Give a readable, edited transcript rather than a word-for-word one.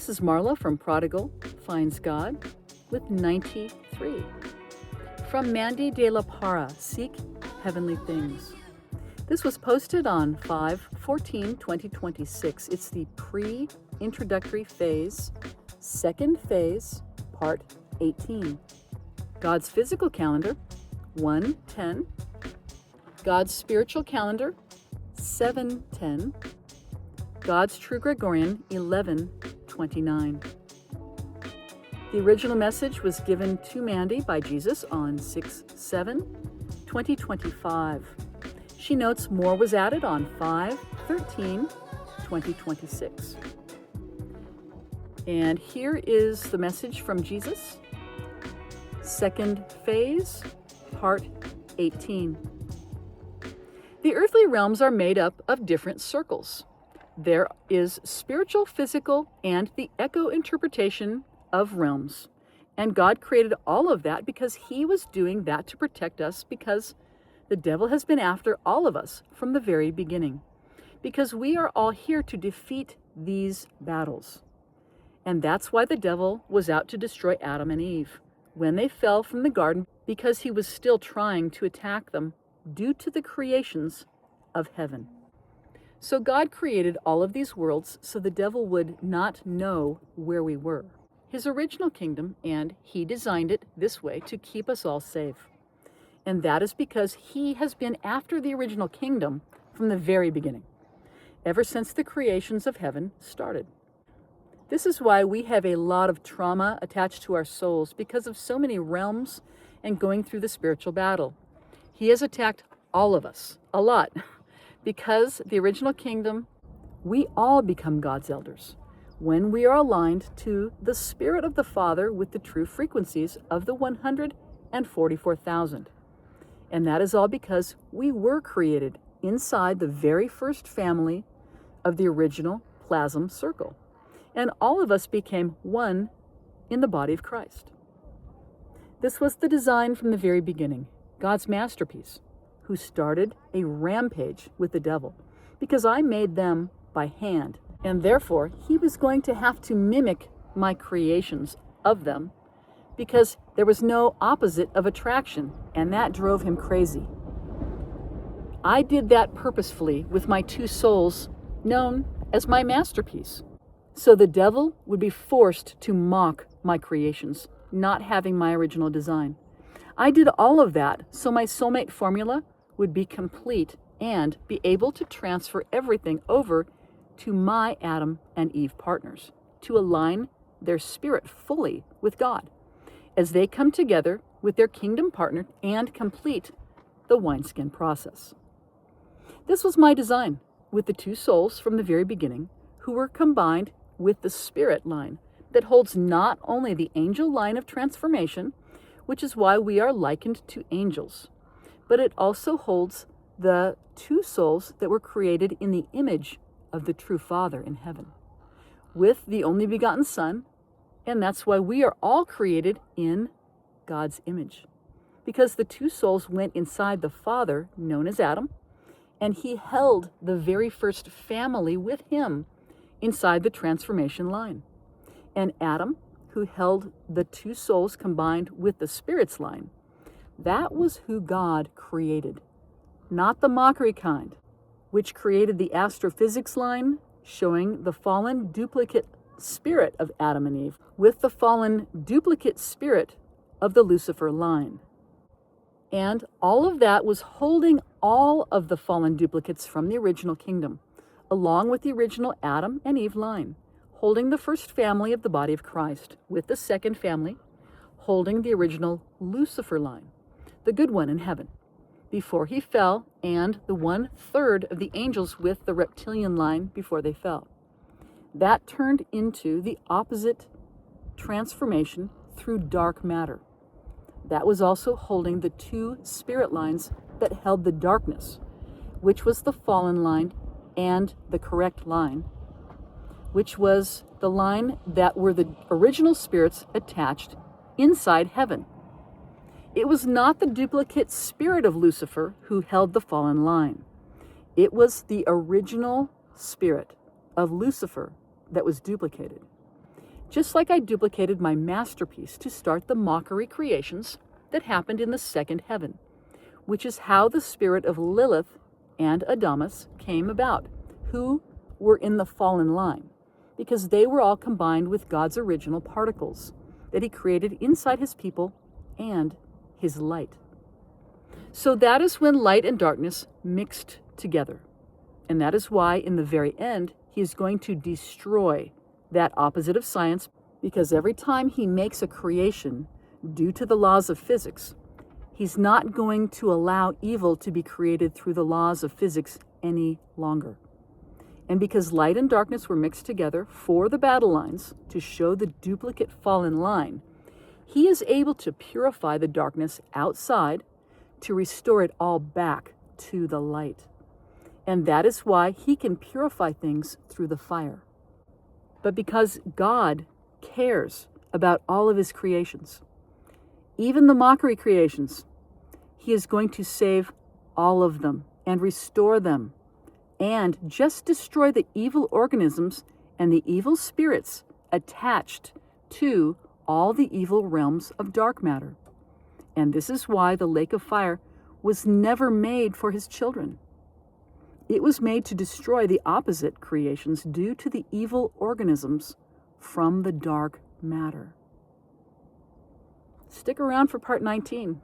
This is Marla from Prodigal Finds God with 93. From Mandy de la Parra, Seek Heavenly Things. This was posted on 5/14/2026. It's the pre-introductory phase, second phase, part 18. God's physical calendar, 1:10. God's spiritual calendar, 7:10. God's true Gregorian, 11:29. The original message was given to Mandy by Jesus on 6/7/2025. She notes more was added on 5/13/2026. And here is the message from Jesus, second phase, part 18. The earthly realms are made up of different circles. There is spiritual, physical, and the echo interpretation of realms. And God created all of that because He was doing that to protect us, because the devil has been after all of us from the very beginning. Because we are all here to defeat these battles. And that's why the devil was out to destroy Adam and Eve when they fell from the garden, because he was still trying to attack them due to the creations of heaven. So God created all of these worlds so the devil would not know where we were. His original kingdom, and He designed it this way to keep us all safe. And that is because He has been after the original kingdom from the very beginning, ever since the creations of heaven started. This is why we have a lot of trauma attached to our souls, because of so many realms and going through the spiritual battle. He has attacked all of us, a lot. Because the original kingdom, we all become God's elders when we are aligned to the Spirit of the Father with the true frequencies of the 144,000. And that is all because we were created inside the very first family of the original plasm circle. And all of us became one in the body of Christ. This was the design from the very beginning, God's masterpiece, who started a rampage with the devil, because I made them by hand, and therefore He was going to have to mimic my creations of them, because there was no opposite of attraction, and that drove him crazy. I did that purposefully with my two souls, known as my masterpiece, so the devil would be forced to mock my creations, not having my original design. I did all of that so my soulmate formula would be complete and be able to transfer everything over to my Adam and Eve partners, to align their spirit fully with God as they come together with their kingdom partner and complete the wineskin process. This was my design with the two souls from the very beginning, who were combined with the spirit line that holds not only the angel line of transformation, which is why we are likened to angels, but it also holds the two souls that were created in the image of the true Father in heaven, with the only begotten Son, and that's why we are all created in God's image, because the two souls went inside the Father, known as Adam, and He held the very first family with Him inside the transformation line. And Adam, who held the two souls combined with the Spirit's line, that was who God created, not the mockery kind, which created the astrophysics line, showing the fallen duplicate spirit of Adam and Eve with the fallen duplicate spirit of the Lucifer line. And all of that was holding all of the fallen duplicates from the original kingdom, along with the original Adam and Eve line, holding the first family of the body of Christ, with the second family holding the original Lucifer line, the good one in heaven, before he fell, and the 1/3 of the angels with the reptilian line before they fell. That turned into the opposite transformation through dark matter. That was also holding the two spirit lines that held the darkness, which was the fallen line and the correct line, which was the line that were the original spirits attached inside heaven. It was not the duplicate spirit of Lucifer who held the fallen line. It was the original spirit of Lucifer that was duplicated. just like I duplicated my masterpiece to start the mockery creations that happened in the second heaven, which is how the spirit of Lilith and Adamus came about, who were in the fallen line, because they were all combined with God's original particles that he created inside his people and his light. So that is when light and darkness mixed together. And that is why in the very end, he is going to destroy that opposite of science, because every time he makes a creation due to the laws of physics, he's not going to allow evil to be created through the laws of physics any longer. And because light and darkness were mixed together for the battle lines to show the duplicate fallen line, he is able to purify the darkness outside to restore it all back to the light. And that is why he can purify things through the fire. But because God cares about all of his creations, even the mockery creations, he is going to save all of them and restore them and just destroy the evil organisms and the evil spirits attached to all the evil realms of dark matter. And this is why the lake of fire was never made for his children. It was made to destroy the opposite creations due to the evil organisms from the dark matter. Stick around for part 19.